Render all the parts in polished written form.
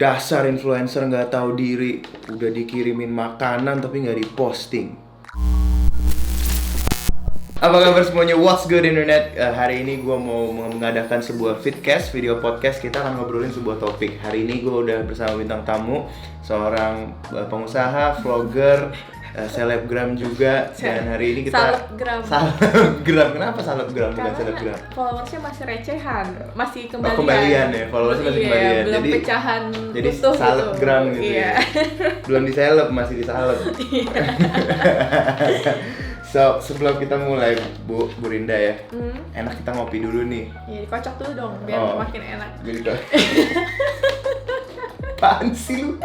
Dasar influencer nggak tahu diri, udah dikirimin makanan tapi nggak diposting. Apa kabar semuanya? What's good internet? Hari ini gue mau mengadakan sebuah vidcast, video podcast. Kita akan ngobrolin sebuah topik. Hari ini gue udah bersama bintang tamu, seorang pengusaha, vlogger, selebgram juga. Dan hari ini kita Salebgram. Kenapa salebgram bukan selebgram? Followersnya masih recehan, masih kembalian. Kembalian ya, followersnya masih kembalian. Belum pecahan jadi utuh salebgram gitu. Iya. Ya. Belum diseleb, masih disaleb. So, sebelum kita mulai, Bu Rinda ya, enak kita ngopi dulu nih. Iya, dikocok dulu dong, biar makin enak. Jadi apaan sih lu?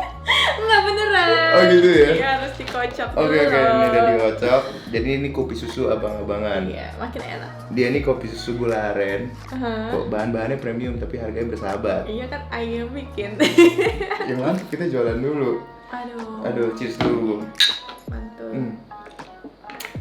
Enggak beneran. Oh gitu ya? Iya, harus dikocok dulu. Oke, ini udah dikocok. Jadi ini kopi susu abang-abangan. Iya, makin enak. Dia ini kopi susu gula aren. Kok bahan-bahannya premium tapi harganya bersahabat. Iya kan, ayam bikin. Yang lain kita jualan dulu. Aduh, cheers dulu. Mantul.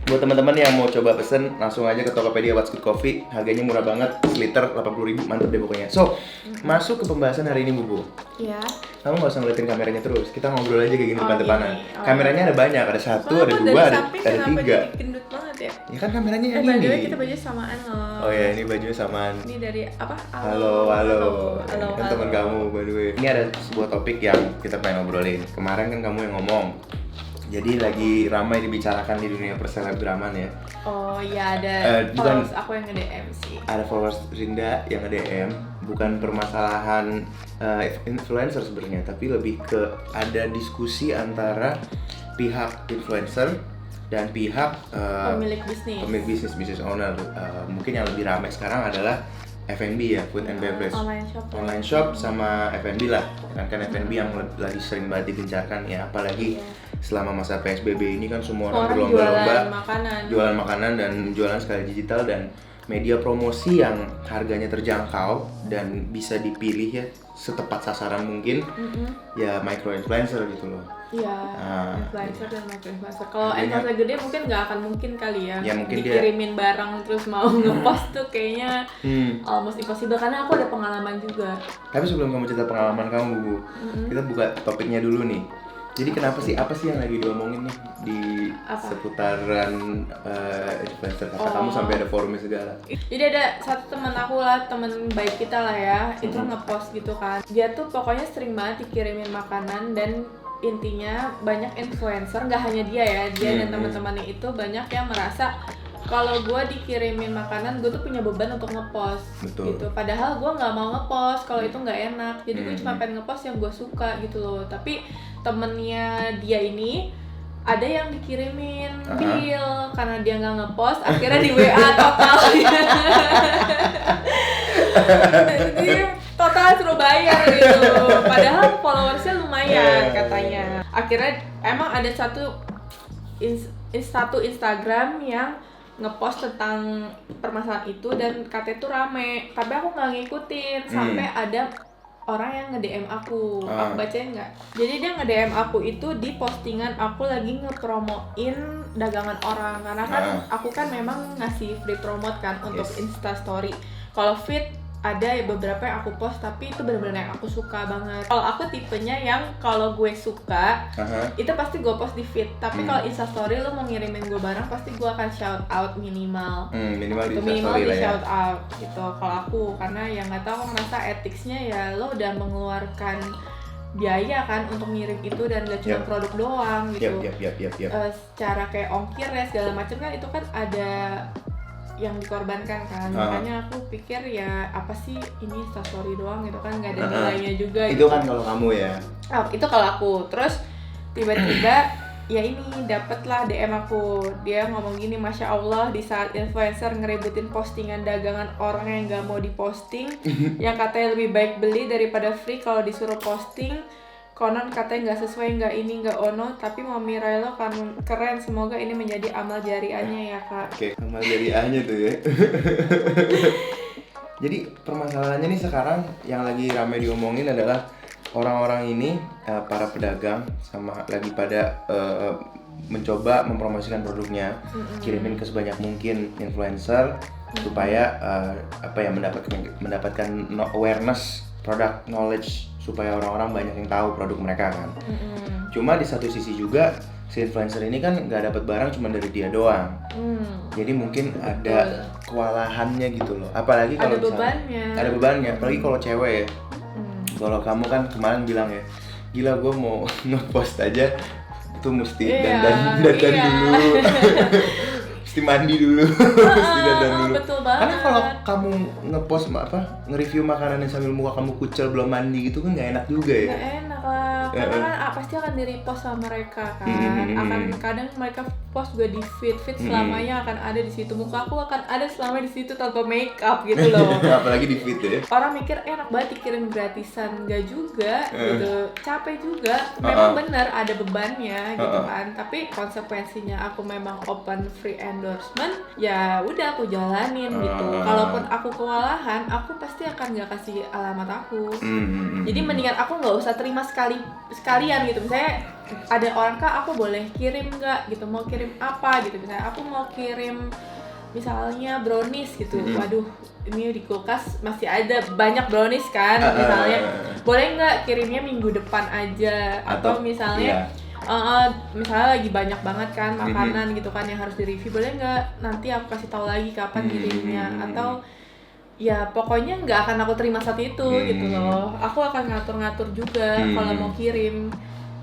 Buat teman-teman yang mau coba pesen, langsung aja ke Tokopedia What's Good Coffee. Harganya murah banget, seliter 80.000, mantep deh pokoknya. So, masuk ke pembahasan hari ini, Bu. Iya. Kamu gak usah ngeliatin kameranya terus, kita ngobrol aja kayak gini depan-depanan. Oh. Kameranya ada banyak, ada satu, Soalnya ada dari dua, ada samping tiga. jadi gendut banget ya? Ya kan kameranya yang By the way, ini. kita baju samaan loh. Oh ya, ini bajunya samaan. Ini dari apa? Halo. Ini kan teman halo. kamu, by the way. Ini ada sebuah topik yang kita pengen ngobrolin. Kemarin kan kamu yang ngomong. Jadi lagi ramai dibicarakan di dunia perselebgraman ya. Oh iya, ada followers aku yang nge-DM sih. Ada followers Rinda yang nge-DM, bukan permasalahan influencer sebenarnya, tapi lebih ke ada diskusi antara pihak influencer dan pihak pemilik bisnis, business owner. Mungkin yang lebih ramai sekarang adalah F&B ya, food and beverage, online shop sama F&B lah. Kan F&B yang lagi sering banget dibicarakan ya, apalagi selama masa PSBB ini kan semua orang berlomba-lomba jualan makanan dan jualan skala digital dan media promosi yang harganya terjangkau dan bisa dipilih ya setepat sasaran mungkin. Ya micro influencer gitu loh. Iya, influencer dan micro influencer. Kalau influencer gede mungkin nggak akan mungkin kali ya. Ya mungkin dikirimin barang terus mau ngepost tuh kayaknya almost impossible karena aku ada pengalaman juga. Tapi sebelum kamu cerita pengalaman kamu, Bu, kita buka topiknya dulu nih. Jadi kenapa sih, apa sih yang lagi diomongin nih di seputaran influencer kata kamu sampai ada forumnya segala? Jadi ada satu teman aku lah, teman baik kita lah ya, itu ngepost gitu kan. Dia tuh pokoknya sering banget dikirimin makanan dan intinya banyak influencer, nggak hanya dia ya, dia dan teman-temannya itu banyak yang merasa kalau gue dikirimin makanan, gue tuh punya beban untuk ngepost. Betul. Gitu. Padahal gue nggak mau ngepost kalau itu nggak enak. Jadi gue cuma pengen ngepost yang gue suka gitu loh. Tapi temennya dia ini ada yang dikirimin bill karena dia nggak ngepost, akhirnya di WA total. Jadi total suruh bayar gitu. Padahal followersnya lumayan katanya. Akhirnya emang ada satu Instagram yang ngepost tentang permasalahan itu dan katanya tuh rame, tapi aku nggak ngikutin sampai ada orang yang nge-DM aku bacain nggak? Jadi dia nge-DM aku itu di postingan aku lagi ngepromoin dagangan orang karena kan aku kan memang ngasih free promote kan untuk Instastory. Kalau feed ada beberapa yang aku post tapi itu benar-benar yang aku suka banget. Kalau aku tipenya yang kalau gue suka itu pasti gue post di feed. Tapi kalau Instastory lo mau ngirimin gue barang pasti gue akan shout out minimal. Minimal di Instastory lah ya. Shout ya. out gitu. Kalau aku karena yang nggak tahu aku ngerasa ethicsnya ya lo udah mengeluarkan biaya kan untuk ngirim itu dan gak cuma produk doang gitu. Secara kayak ongkir ya segala macam kan itu kan ada yang dikorbankan kan, makanya aku pikir ya apa sih ini Instastory doang gitu kan, nggak ada nilainya juga itu gitu. Kan kalau kamu ya itu kalau aku. Terus tiba-tiba ya ini dapatlah DM aku, dia ngomong gini, Masya Allah di saat influencer ngerebutin postingan dagangan orang yang nggak mau diposting yang katanya lebih baik beli daripada free kalau disuruh posting, konon katanya nggak sesuai, nggak ini, nggak ono, tapi Mami Railo kan keren, semoga ini menjadi amal jariahnya ya kak. Oke, amal jariahnya tuh ya. Jadi permasalahannya nih sekarang yang lagi ramai diomongin adalah orang-orang ini, para pedagang sama lagi pada mencoba mempromosikan produknya, kirimin ke sebanyak mungkin influencer supaya mendapatkan awareness, product knowledge supaya orang-orang banyak yang tahu produk mereka kan. Cuma di satu sisi juga si influencer ini kan nggak dapat barang cuma dari dia doang. Jadi mungkin ada kewalahannya gitu loh. Apalagi kalau ada bebannya. Apalagi kalau cewek ya. Kalau kamu kan kemarin bilang ya, gila gue mau ngepost aja tuh mesti dandan dulu. Mesti mandi dulu. Mesti dandan dulu. Betul banget. Karena kalau kamu ngepost nge-review makanan sambil muka kamu kucel belum mandi gitu kan nggak enak juga ya. Nggak enak lah. Karena kan pasti akan di-repost sama mereka kan. Akan kadang mereka post juga di feed selamanya akan ada di situ. Muka aku akan ada selama di situ tanpa make up gitu loh. Apalagi di feed ya. Orang mikir enak banget dikirim gratisan, nggak juga gitu. Capek juga. Memang benar ada bebannya gitu kan. Tapi konsekuensinya aku memang open free endorsement, ya udah aku jalanin gitu. Kalaupun aku kewalahan, aku pasti akan nggak kasih alamat aku. Jadi mendingan aku nggak usah terima sekalian gitu. Misalnya ada orang, Kak, aku boleh kirim nggak gitu, mau kirim apa gitu. Misalnya aku mau kirim misalnya brownies gitu. Waduh, ini di kulkas masih ada banyak brownies kan. Misalnya boleh nggak kirimnya minggu depan aja, atau misalnya misalnya lagi banyak banget kan makanan gitu kan yang harus direview, boleh nggak nanti aku kasih tahu lagi kapan kirimnya, atau ya pokoknya nggak akan aku terima saat itu gitu loh. Aku akan ngatur-ngatur juga kalau mau kirim.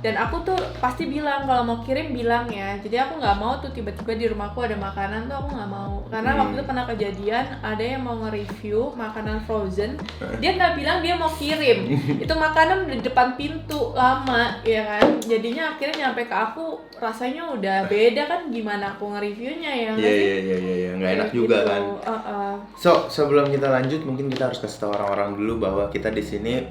Dan aku tuh pasti bilang kalau mau kirim bilang ya. Jadi aku nggak mau tuh tiba-tiba di rumahku ada makanan tuh, aku nggak mau. Karena waktu itu pernah kejadian ada yang mau nge-review makanan frozen, dia nggak bilang dia mau kirim. Itu makanan di depan pintu lama ya kan. Jadinya akhirnya nyampe ke aku rasanya udah beda kan, gimana aku nge-reviewnya ya nggak sih? Iya, nggak enak juga gitu kan. So sebelum kita lanjut mungkin kita harus kasih tahu orang-orang dulu bahwa kita di sini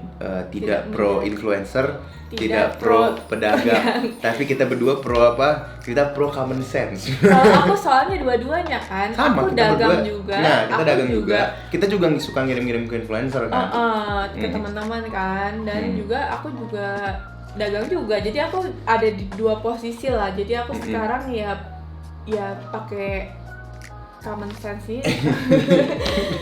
tidak pro influencer, tidak pro pedagang, tapi kita berdua pro apa? Kita pro common sense. Kalau aku soalnya dua-duanya kan, sama, aku dagang juga. Nah, kita dagang juga. Kita juga suka ngirim-ngirim ke influencer kan. Ke teman-teman kan, dan juga aku juga dagang juga. Jadi aku ada di dua posisi lah. Jadi aku sekarang ya pakai common sense sih.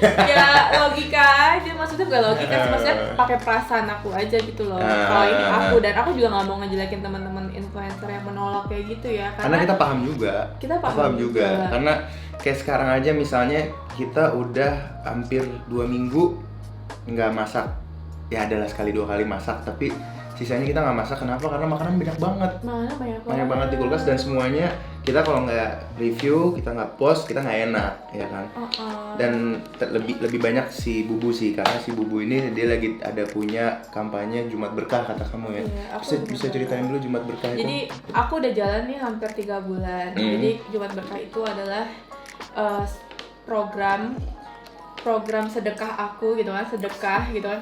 Ya logika aja, maksudnya bukan logika sih, maksudnya pakai perasaan aku aja gitu loh. Kalau ini aku, dan aku juga nggak mau ngejelekin teman-teman influencer yang menolak kayak gitu ya, karena kita paham juga. Kita paham juga. Karena kayak sekarang aja misalnya kita udah hampir 2 minggu nggak masak. Ya adalah sekali 2 kali masak, tapi sisanya kita nggak masak. Kenapa? Karena makanan banyak banget. Banyak banget di kulkas, dan semuanya kita kalau nggak review, kita nggak post, kita nggak enak, ya kan? Dan lebih banyak si Bubu sih, karena si Bubu ini dia lagi ada punya kampanye Jumat Berkah kata kamu ya. Bisa ceritain dulu Jumat Berkah itu? Jadi aku udah jalan nih hampir 3 bulan. Jadi Jumat Berkah itu adalah program sedekah aku gitu kan,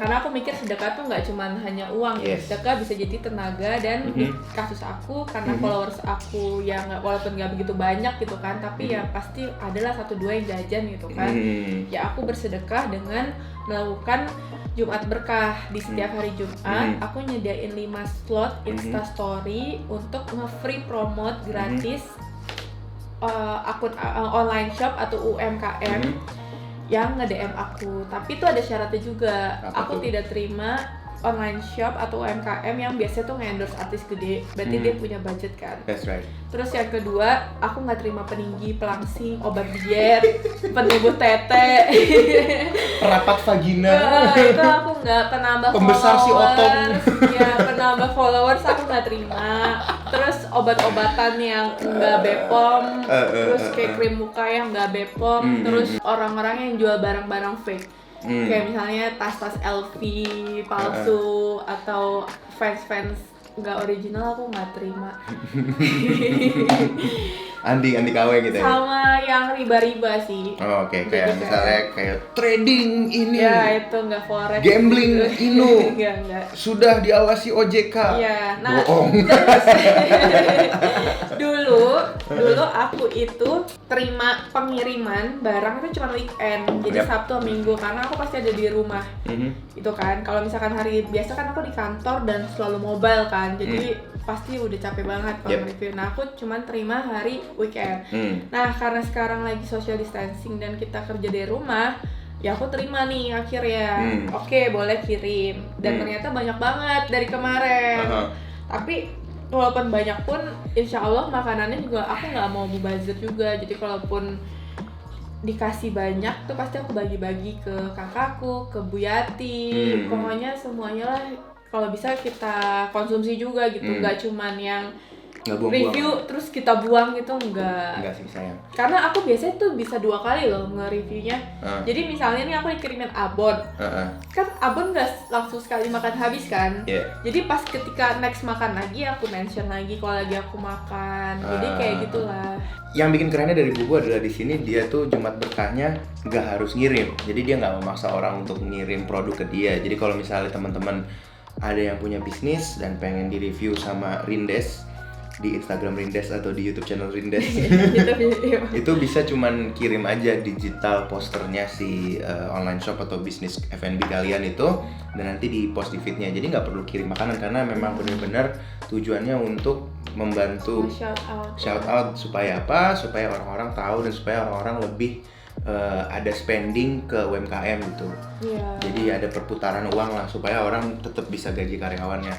karena aku mikir sedekah tuh nggak cuman hanya uang, sedekah bisa jadi tenaga. Dan di kasus aku, karena followers aku yang walaupun nggak begitu banyak gitu kan, tapi ya pasti adalah 1-2 yang jajan gitu kan. Ya aku bersedekah dengan melakukan Jumat Berkah. Di setiap hari Jumat aku nyediain 5 slot Instastory untuk nge-free promote gratis akun online shop atau UMKM yang nge-DM aku. Tapi itu ada syaratnya juga. Aku tidak terima online shop atau UMKM yang biasanya tuh nge-endorse artis gede. Berarti dia punya budget kan. That's right. Terus yang kedua, aku nggak terima peninggi, pelangsing, obat diet, penumbuh tete, perapat vagina. Itu aku nggak. Penambah pembesar si otom. Ya, penambah followers aku nggak terima. Terus obat-obatan yang nggak BPOM, terus kayak krim muka yang nggak BPOM, terus orang-orang yang jual barang-barang fake. Kayak misalnya tas-tas LV palsu atau fans nggak original, aku nggak terima. Anti KW gitu ya? Sama yang riba-riba sih. Oke. Kayak misalnya kayak trading ini. Ya itu nggak forex. Gambling gitu. Enggak. Sudah diawasi OJK. Iya. Nah, bohong. Dulu aku itu terima pengiriman barang itu cuma weekend. Jadi Sabtu Minggu, karena aku pasti ada di rumah. Itu kan. Kalau misalkan hari biasa kan aku di kantor dan selalu mobile kan. Jadi pasti udah capek banget kalau review. Nah, aku cuma terima hari weekend. Nah, karena sekarang lagi social distancing dan kita kerja dari rumah, Ya aku terima nih akhirnya. Oke, boleh kirim. Dan ternyata banyak banget dari kemarin. Tapi walaupun banyak pun, insya Allah makanannya juga aku nggak mau mubazir juga. Jadi kalaupun dikasih banyak tuh pasti aku bagi-bagi ke kakakku, ke Bu Yati. Pokoknya semuanya lah kalau bisa kita konsumsi juga gitu. Nggak cuman yang review terus kita buang gitu, enggak sih sayang. Karena aku biasanya tuh bisa 2 kali loh nge-reviewnya. Jadi misalnya nih aku dikirimin abon, kan abon nggak langsung sekali makan habis kan. Jadi pas ketika next makan lagi aku mention lagi kalau lagi aku makan. Jadi kayak gitulah. Yang bikin kerennya dari Bubu adalah di sini dia tuh Jumat Berkahnya nggak harus ngirim. Jadi dia nggak memaksa orang untuk ngirim produk ke dia. Jadi kalau misalnya teman-teman ada yang punya bisnis dan pengen di-review sama Rindes di Instagram Rindes atau di YouTube channel Rindes itu bisa cuman kirim aja digital posternya si online shop atau bisnis F&B kalian itu dan nanti di post di feednya. Jadi nggak perlu kirim makanan karena memang benar-benar tujuannya untuk membantu shout out supaya apa? Supaya orang-orang tahu dan supaya orang-orang lebih ada spending ke UMKM gitu. Jadi ada perputaran uang lah supaya orang tetap bisa gaji karyawannya.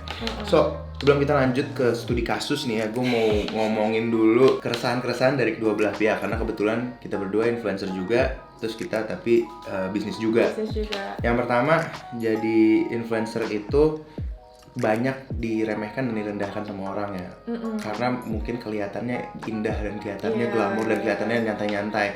So, sebelum kita lanjut ke studi kasus nih ya, gue mau ngomongin dulu keresahan-keresahan dari kedua belah pihak karena kebetulan kita berdua influencer juga, terus kita tapi bisnis juga. Yang pertama, jadi influencer itu banyak diremehkan dan direndahkan sama orang ya. Karena mungkin kelihatannya indah dan kelihatannya glamor dan kelihatannya nyantai-nyantai.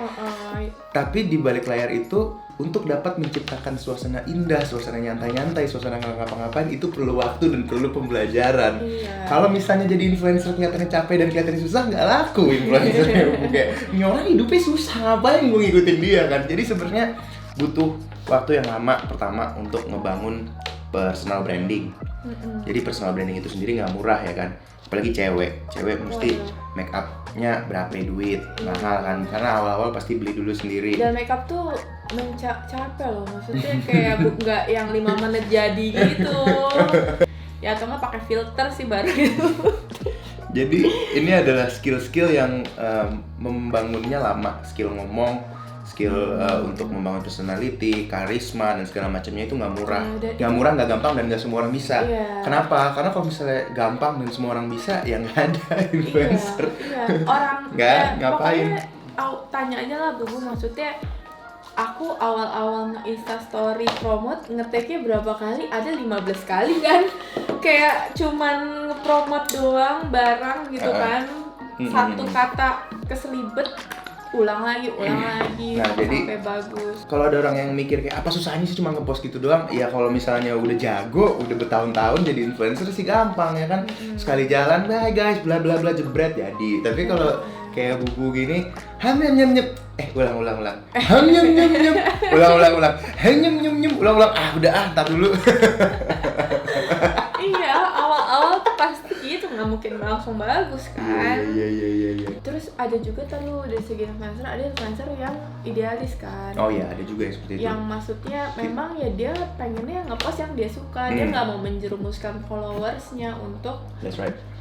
Tapi di balik layar itu untuk dapat menciptakan suasana indah, suasana nyantai-nyantai, suasana nggak ngapa-ngapain itu perlu waktu dan perlu pembelajaran. Kalau misalnya jadi influencer kelihatannya capek dan kelihatannya susah, nggak laku influencernya. Kayak ini orang hidupnya susah, ngapain gue ngikutin dia kan? Jadi sebenarnya butuh waktu yang lama pertama untuk ngebangun personal branding. Jadi personal branding itu sendiri nggak murah ya kan, apalagi cewek mesti make up-nya berapa duit, mahal kan, karena awal-awal pasti beli dulu sendiri. Dan make up tuh capek loh, maksudnya kayak nggak yang 5 menit jadi gitu. Ya atau nggak pakai filter sih baru gitu. Jadi ini adalah skill-skill yang membangunnya lama, skill ngomong, skill untuk membangun personality, karisma dan segala macamnya itu nggak murah. Nggak murah, nggak gampang dan nggak semua orang bisa. Kenapa? Karena kalau misalnya gampang dan semua orang bisa, ya nggak ada influencer. Orang nggak ngapain? Tanya aja lah Bu, maksudnya aku awal-awal nge-instastory promote ngeteknya berapa kali? Ada 15 kali kan? Kayak cuman nge-promote doang barang gitu kan. Satu kata keselibet, ulang lagi nah, sampai jadi, bagus. Kalau ada orang yang mikir kayak apa susahnya sih cuma ngepost gitu doang, ya kalau misalnya udah jago, udah bertahun-tahun jadi influencer sih gampang ya kan. Sekali jalan, bye guys, bla bla bla jebret jadi. Tapi kalau kayak Bubu gini, nyem ulang nyem ulang nyem ulang udah tar dulu. Iya, awal-awal tuh pasti gitu, nggak mungkin langsung bagus kan. Iya. Terus ada juga tuh dari segi influencer, ada influencer yang idealis kan. Oh iya, ada juga yang seperti itu. Yang maksudnya memang ya dia pengennya ngepost yang dia suka, dia nggak mau menjerumuskan followersnya untuk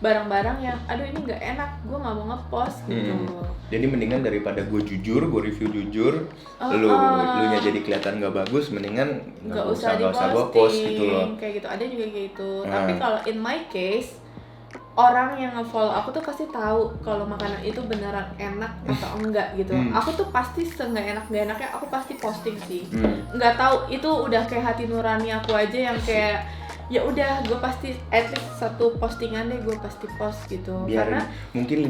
barang-barang yang aduh ini nggak enak, gue nggak mau ngepost gitu. Jadi mendingan daripada gue jujur, gue review jujur, lu nya jadi kelihatan nggak bagus, mendingan nggak usah gue post gitu loh. Kayak gitu, ada juga kayak gitu. Tapi kalau in my case, orang yang nge-follow aku tuh pasti tahu kalau makanan itu beneran enak atau enggak gitu. Aku tuh pasti nggak enaknya aku pasti posting sih. Nggak tahu itu udah kayak hati nurani aku aja yang kayak ya udah gue pasti at least satu postingan deh gue pasti post gitu. Biar karena mungkin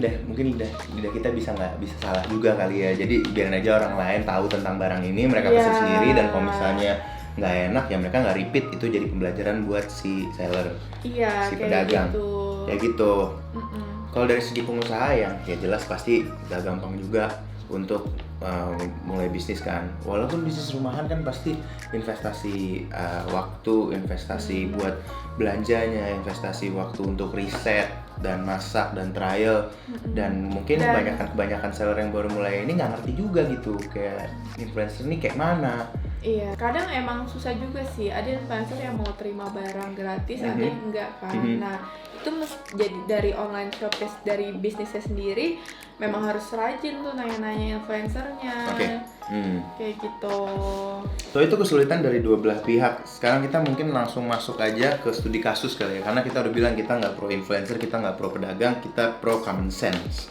lidah kita bisa salah juga kali ya. Jadi biarin aja orang lain tahu tentang barang ini, mereka pesen sendiri, dan kalau misalnya nggak enak ya mereka nggak repeat, itu jadi pembelajaran buat si seller, si pedagang gitu. Ya gitu. Kalau dari segi pengusaha ya jelas pasti gak gampang juga untuk mulai bisnis kan. Walaupun bisnis rumahan kan pasti investasi waktu, investasi buat belanjanya, investasi waktu untuk riset dan masak dan trial, dan mungkin kebanyakan seller yang baru mulai ini nggak ngerti juga gitu kayak influencer ini kayak mana. Iya, kadang emang susah juga sih. Ada influencer yang mau terima barang gratis, ada yang enggak kan. Nah, itu jadi dari online shop dari bisnisnya sendiri memang harus rajin tuh nanya-nanya influencernya. Kayak gitu. So itu kesulitan dari dua belah pihak. Sekarang kita mungkin langsung masuk aja ke studi kasus kali ya. Karena kita udah bilang kita nggak pro influencer, kita nggak pro pedagang, kita pro common sense.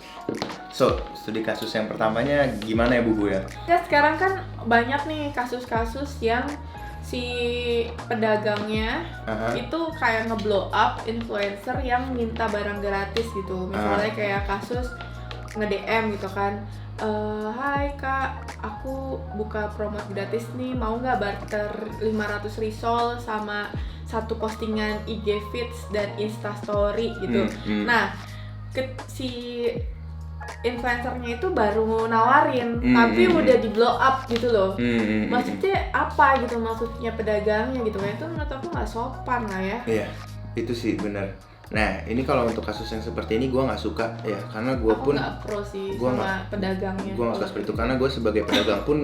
So, studi kasus yang pertamanya gimana ya Bu ya? Ya sekarang kan banyak nih kasus-kasus yang si pedagangnya itu kayak ngeblow up influencer yang minta barang gratis gitu. Misalnya kayak kasus nge-DM gitu kan, hai kak, aku buka promote gratis nih, mau nggak barter 500 risol sama satu postingan IG feeds dan Insta story gitu. Nah, si influencernya itu baru nawarin tapi udah di blow up gitu loh. Maksudnya apa gitu, maksudnya pedagangnya gitu kan, itu menurut aku nggak sopan lah ya. Iya, itu sih benar. Nah, ini kalau untuk kasus yang seperti ini gue nggak suka ya, karena gue pun nggak pro sih sama pedagangnya. Gue nggak suka seperti itu, karena gue sebagai pedagang pun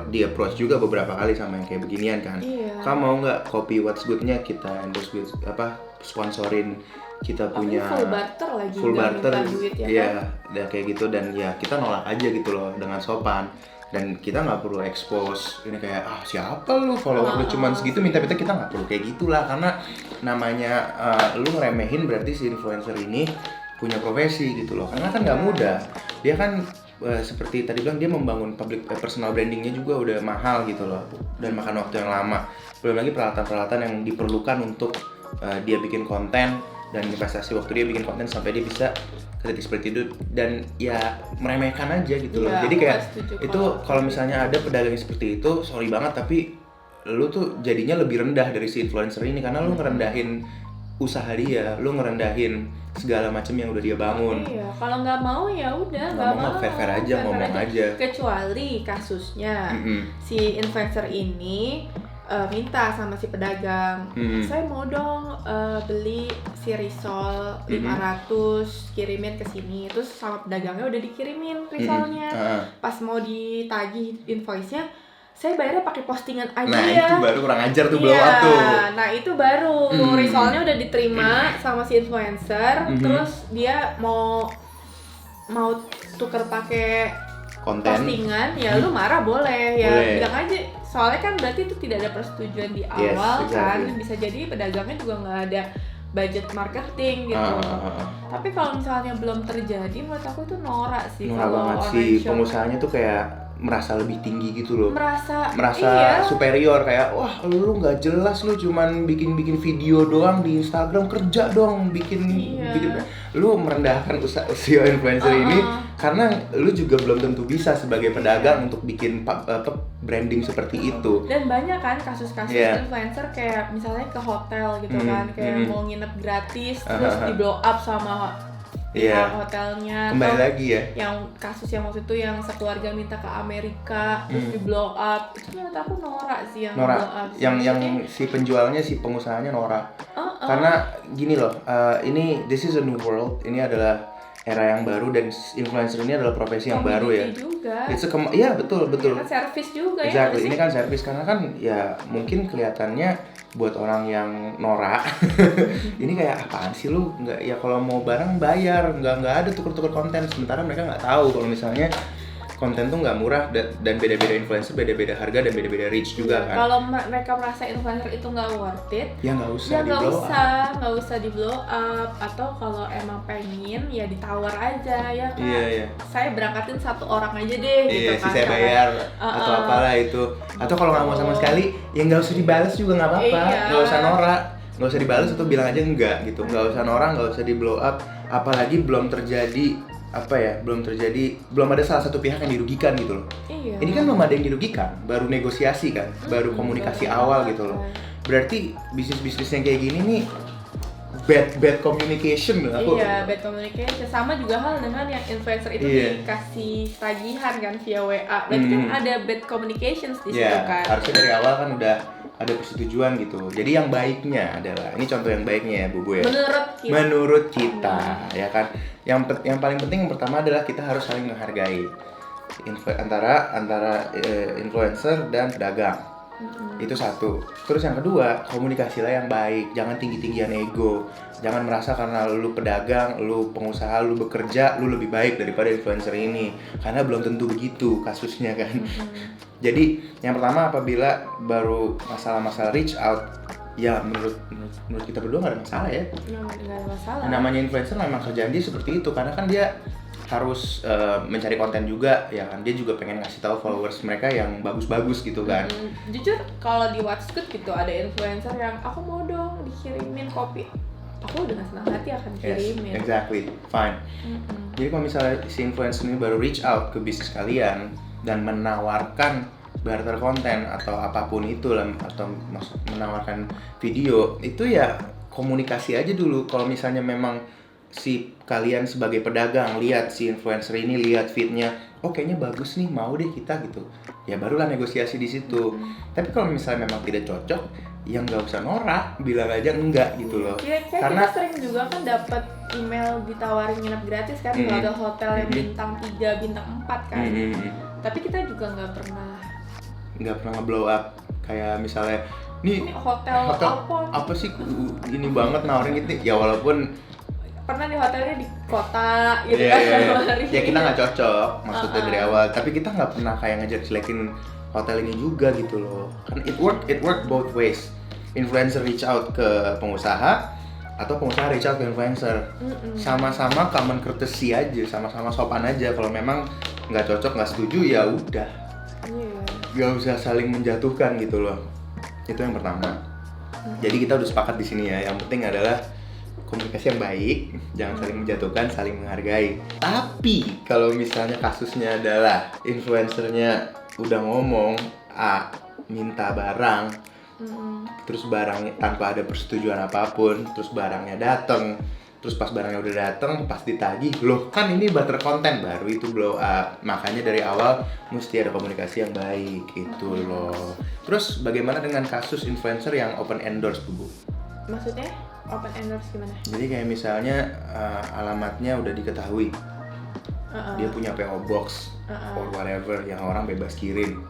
di approach juga beberapa kali sama yang kayak beginian kan. Kamu mau nggak copy what's good-nya kita endorse with sponsorin kita punya full barter duit ya iya, kan? Kayak gitu, dan ya kita nolak aja gitu loh dengan sopan, dan kita nggak perlu expose ini kayak siapa lu follower lu cuman segitu minta kita nggak perlu kayak gitulah, karena namanya lu ngeremehin berarti si influencer ini punya profesi gitu loh, karena kan nggak mudah, dia kan seperti tadi bilang dia membangun personal brandingnya juga udah mahal gitu loh, dan makan waktu yang lama, belum lagi peralatan-peralatan yang diperlukan untuk dia bikin konten, dan investasi waktu dia bikin konten sampai dia bisa ke titik seperti itu, dan ya meremehkan aja gitu loh. Jadi kayak itu kalau misalnya ada pedagang seperti itu, sorry banget tapi lu tuh jadinya lebih rendah dari si influencer ini, karena lu ngerendahin usaha dia, lu ngerendahin segala macam yang udah dia bangun. Iya, kalau nggak mau ya udah nggak mau, fair aja, ngomong aja. Kecuali kasusnya si influencer ini minta sama si pedagang, saya mau dong beli si risol 500 kirimin ke sini, terus sama pedagangnya udah dikirimin risolnya, pas mau ditagih invoice-nya saya bayarnya pakai postingan aja. Nah itu baru kurang ajar tuh, blow up tuh. Nah itu baru risolnya udah diterima sama si influencer, terus dia mau tuker pakai postingan, ya lu marah boleh ya, bilang aja. Soalnya kan berarti itu tidak ada persetujuan di awal, kan bisa jadi pedagangnya juga nggak ada budget marketing gitu. Tapi kalau misalnya belum terjadi, menurut aku itu norak sih. Norak banget sih, pengusahanya tuh kayak merasa lebih tinggi gitu loh, merasa iya, superior, kayak wah lu nggak jelas, lu cuman bikin video doang di Instagram, kerja dong bikin lu merendahkan usaha influencer ini, karena lu juga belum tentu bisa sebagai pedagang untuk bikin branding seperti itu. Dan banyak kan kasus-kasus influencer kayak misalnya ke hotel gitu kan, kayak mau nginep gratis terus di blow up sama hotelnya. Kembali lagi ya, yang kasus yang waktu itu yang sekeluarga minta ke Amerika terus di blow up, itu menurut aku norak sih, yang blow up sih. yang si penjualnya, si pengusahanya norak. Karena gini loh, this is a new world, ini adalah era yang baru, dan influencer ini adalah profesi yang baru ya. Iya betul. Ini kan service juga ya. Ini kan service, karena kan ya mungkin kelihatannya buat orang yang norak ini kayak apaan sih lu, nggak ya kalau mau barang bayar, nggak ada tuker-tuker konten, sementara mereka nggak tahu kalau misalnya konten tuh nggak murah, dan beda-beda influencer beda-beda harga dan beda-beda reach juga kan. Kalau mereka merasa influencer itu nggak worth it, ya nggak usah di blow up, atau kalau emang pengen ya ditawar aja ya kan. Saya berangkatin satu orang aja deh gitu kan, saya bayar atau apalah itu, atau kalau nggak mau sama sekali ya nggak usah dibalas juga nggak apa-apa, nggak usah norak, nggak usah dibalas atau bilang aja enggak gitu, nggak usah norak, nggak usah di blow up, apalagi belum ada salah satu pihak yang dirugikan gitu loh. Ini kan belum ada yang dirugikan, baru negosiasi kan, baru komunikasi awal gitu loh. Berarti bisnis yang kayak gini nih bad communication loh aku. Bad communication. Sama juga hal dengan yang influencer itu dikasih tagihan kan via WA. Berarti kan ada bad communications di situ kan. Harusnya dari awal kan udah ada persetujuan gitu. Jadi yang baiknya adalah, ini contoh yang baiknya ya Bu ya. Menurut kita ya kan. Yang paling penting yang pertama adalah kita harus saling menghargai antara influencer dan pedagang. Itu satu. Terus yang kedua, komunikasilah yang baik. Jangan tinggi-tinggian ego. Jangan merasa karena lu pedagang, lu pengusaha, lu bekerja, lu lebih baik daripada influencer ini. Karena belum tentu begitu kasusnya kan. Jadi yang pertama, apabila baru masalah-masalah reach out, ya menurut kita berdua nggak ada masalah ya. Nggak ada masalah. Namanya influencer memang kerjaan dia seperti itu, karena kan dia harus mencari konten juga, ya kan. Dia juga pengen ngasih tahu followers mereka yang bagus-bagus gitu kan. Jujur kalau di WhatsApp gitu ada influencer yang aku mau dong dikirimin kopi, aku dengan senang hati akan kirimin. Yes, exactly, fine. Jadi kalau misalnya si influencer ini baru reach out ke bisnis kalian dan menawarkan barter konten atau apapun itu lah, atau menawarkan video, itu ya komunikasi aja dulu. Kalau misalnya memang si kalian sebagai pedagang lihat si influencer ini, lihat feednya, oh kayaknya bagus nih, mau deh kita gitu, ya barulah negosiasi di situ. Tapi kalau misalnya memang tidak cocok, ya nggak usah norak, bilang aja enggak gitu loh. Karena kita sering juga kan dapat email ditawarin nginep gratis kan di hotel yang bintang 3, bintang 4 kan. Tapi kita juga nggak pernah nge-blow up. Kayak misalnya ini hotel apa sih ini banget nawarin gitu ya, walaupun pernah di hotelnya di kota gitu ya kita nggak cocok maksudnya dari awal, tapi kita nggak pernah kayak ngejelek-jelekin hotel ini juga gitu loh. Kan it work both ways. Influencer reach out ke pengusaha atau pengusaha reach out ke influencer. Sama-sama common courtesy aja, sama-sama sopan aja. Kalau memang nggak cocok, nggak setuju, ya udah, nggak usah saling menjatuhkan gitu loh. Itu yang pertama. Jadi kita udah sepakat di sini ya. Yang penting adalah komunikasi yang baik, jangan saling menjatuhkan, saling menghargai. Tapi kalau misalnya kasusnya adalah influencernya udah ngomong A, minta barang, terus barangnya tanpa ada persetujuan apapun, terus barangnya dateng, terus pas barangnya udah dateng, pas ditagih, loh kan ini barter konten, baru itu blow up. Makanya dari awal mesti ada komunikasi yang baik gitu loh. Terus bagaimana dengan kasus influencer yang open endorse, Bu? Maksudnya open endorse gimana? Jadi kayak misalnya alamatnya udah diketahui, dia punya PO Box or whatever yang orang bebas kirim.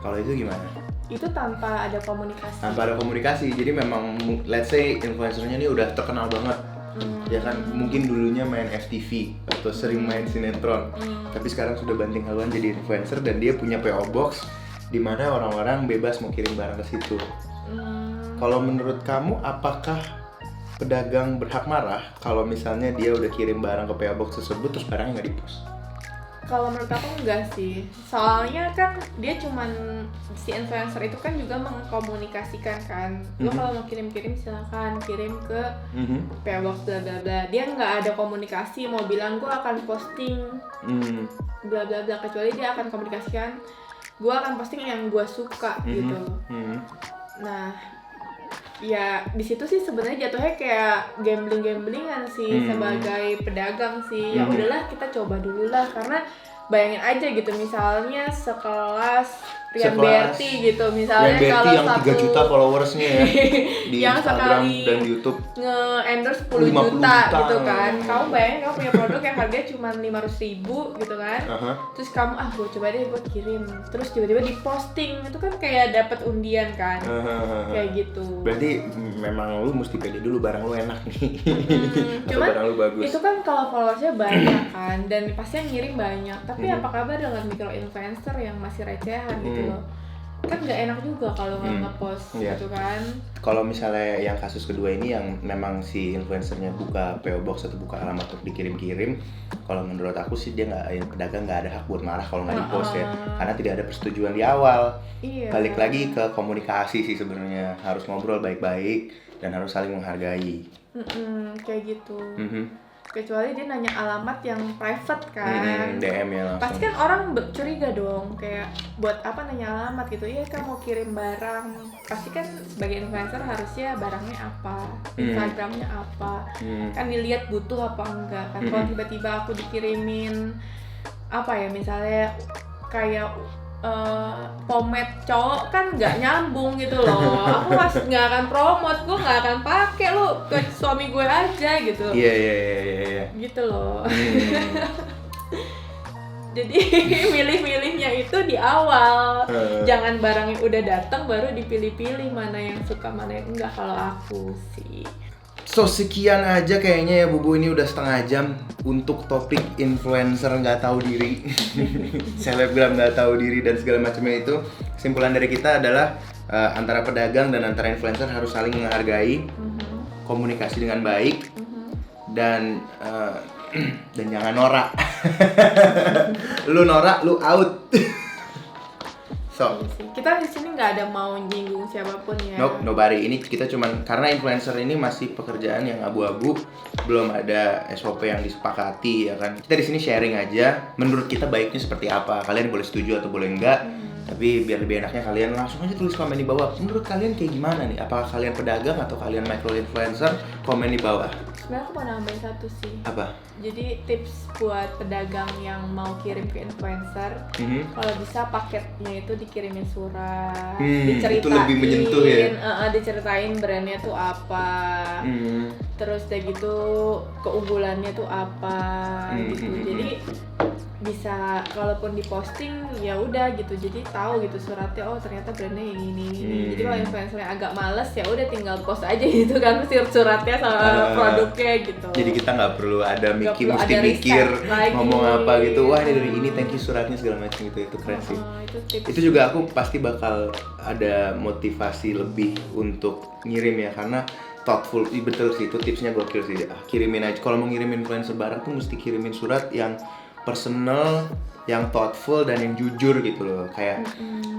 Kalau itu gimana? Itu tanpa ada komunikasi. Tanpa ada komunikasi, jadi memang let's say influencernya ini udah terkenal banget, ya kan, mungkin dulunya main FTV atau sering main sinetron, tapi sekarang sudah banting haluan jadi influencer dan dia punya PO Box di mana orang-orang bebas mau kirim barang ke situ. Kalau menurut kamu, apakah pedagang berhak marah kalau misalnya dia udah kirim barang ke PO Box tersebut terus barangnya nggak di-post? Kalau menurut aku enggak sih, soalnya kan dia cuman, si influencer itu kan juga mengkomunikasikan kan, lo kalau mau kirim-kirim silakan kirim ke PO Box bla bla bla. Dia nggak ada komunikasi mau bilang gue akan posting bla bla bla, kecuali dia akan komunikasikan gue akan posting yang gue suka gitu. Nah, ya di situ sih sebenarnya jatuhnya kayak gamblingan sih sebagai pedagang sih. Ya udahlah kita coba dulu lah, karena bayangin aja gitu misalnya sekelas Rian Berti gitu misalnya, kalau yang 3 juta followersnya ya di yang Instagram sekali dan di YouTube nge-endorse 10 juta gitu kan. Kamu bayangin kamu punya produk yang harganya cuma 500.000 gitu kan. Terus kamu gue coba deh gue kirim, terus tiba-tiba diposting, itu kan kayak dapat undian kan. Kayak gitu. Berarti memang lu mesti pede dulu barang lu enak nih. Cuman barang lu bagus. Itu kan kalau followersnya banyak kan, dan pasti yang ngirim banyak. Tapi apa kabar dengan micro influencer yang masih recehan gitu loh? Kan nggak enak juga kalau nggak nge-post gitu kan. Kalau misalnya yang kasus kedua ini yang memang si influencernya buka PO Box atau buka alamat untuk dikirim-kirim, kalau menurut aku sih dia nggak, pedagang nggak ada hak buat marah kalau nggak di-post ya, karena tidak ada persetujuan di awal. Balik lagi ke komunikasi sih sebenarnya, harus ngobrol baik-baik dan harus saling menghargai. Kayak gitu. Kecuali dia nanya alamat yang private kan, DM ya langsung. pasti kan orang curiga dong, kayak buat apa nanya alamat gitu. Iya kan mau kirim barang, pasti kan sebagai influencer harusnya barangnya apa, Instagramnya apa, kan dilihat butuh apa enggak kan. Kalau tiba-tiba aku dikirimin apa ya, misalnya kayak pomade cowok kan nggak nyambung gitu loh. Aku nggak akan promote, gue nggak akan pakai, lo ke suami gue aja gitu. Iya. Gitu loh. Jadi milih-milihnya itu di awal. Jangan barang yang udah datang baru dipilih-pilih mana yang suka mana yang enggak kalau aku sih. So sekian aja kayaknya ya Bubu, ini udah setengah jam untuk topik influencer nggak tahu diri, selebgram nggak tahu diri dan segala macamnya itu. Kesimpulan dari kita adalah antara pedagang dan antara influencer harus saling menghargai, komunikasi dengan baik, dan jangan norak. Lu norak, lu out. So, kita di sini nggak ada mau nyinggung siapapun ya. Nope, nobody. Ini kita cuman karena influencer ini masih pekerjaan yang abu-abu, belum ada SOP yang disepakati ya kan. Kita di sini sharing aja. Menurut kita baiknya seperti apa? Kalian boleh setuju atau boleh enggak. Tapi biar lebih enaknya kalian langsung aja tulis komen di bawah. Menurut kalian kayak gimana nih? Apakah kalian pedagang atau kalian micro influencer? Komen di bawah. Sebenarnya aku mau nambahin satu sih. Apa? Jadi tips buat pedagang yang mau kirim ke influencer, kalau bisa paketnya itu dikirimin surat, diceritain, itu lebih menyentuh ya. Diceritain brandnya tuh apa, terus kayak gitu keunggulannya tuh apa, gitu. Jadi bisa kalaupun diposting ya udah gitu, jadi tahu gitu suratnya, oh ternyata brandnya yang ini. Jadi kalau influencernya agak males ya udah tinggal post aja gitu kan suratnya sama produknya gitu. Jadi kita nggak perlu ada mesti mikir ngomong apa gitu. Wah ini dari ini, thank you suratnya segala macam gitu. Itu keren sih. Itu juga aku pasti bakal ada motivasi lebih untuk ngirim ya, karena thoughtful. Betul sih, itu tipsnya gokil sih. Kirimin aja. Kalau mau ngirimin influencer barang tuh mesti kirimin surat yang personal, yang thoughtful dan yang jujur gitu loh. Kayak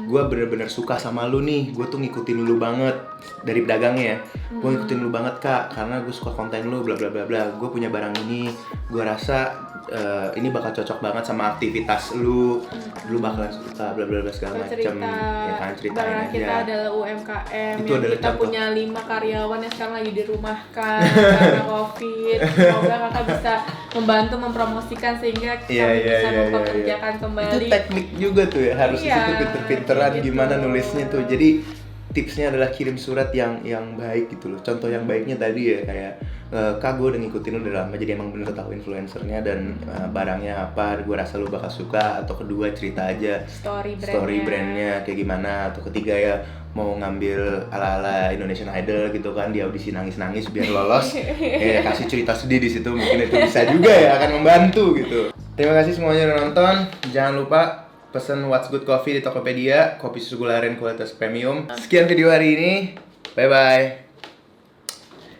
gue bener-bener suka sama lu nih, gue tuh ngikutin lu banget dari pedagangnya ya. Gue ngikutin lu banget kak, karena gue suka konten lu bla bla bla bla. Gue punya barang ini, gue rasa ini bakal cocok banget sama aktivitas lu bakalan suka bla bla bla segala macam. Ya kan, ceritain barang aja. kita adalah UMKM itu yang adalah kita contoh. punya 5 karyawan yang sekarang lagi dirumahkan karena COVID. Semoga kakak bisa membantu mempromosikan sehingga kami bisa mempekerjakan kembali. Itu teknik juga tuh ya, harus itu pinter-pinteran gitu. Gimana nulisnya tuh. Jadi tipsnya adalah kirim surat yang baik gitu loh. Contoh yang baiknya tadi ya kayak kak gue udah ngikutin lu udah lama, jadi emang bener tahu influencernya dan barangnya apa, gue rasa lu bakal suka. Atau kedua cerita aja story brandnya kayak gimana. Atau ketiga ya mau ngambil ala-ala Indonesian Idol gitu kan, di audisi nangis-nangis biar lolos. Kasih cerita sedih di situ, mungkin itu bisa juga ya, akan membantu gitu. Terima kasih semuanya udah nonton. Jangan lupa pesen What's Good Coffee di Tokopedia, kopi susu gula aren kualitas premium. Sekian video hari ini. Bye bye.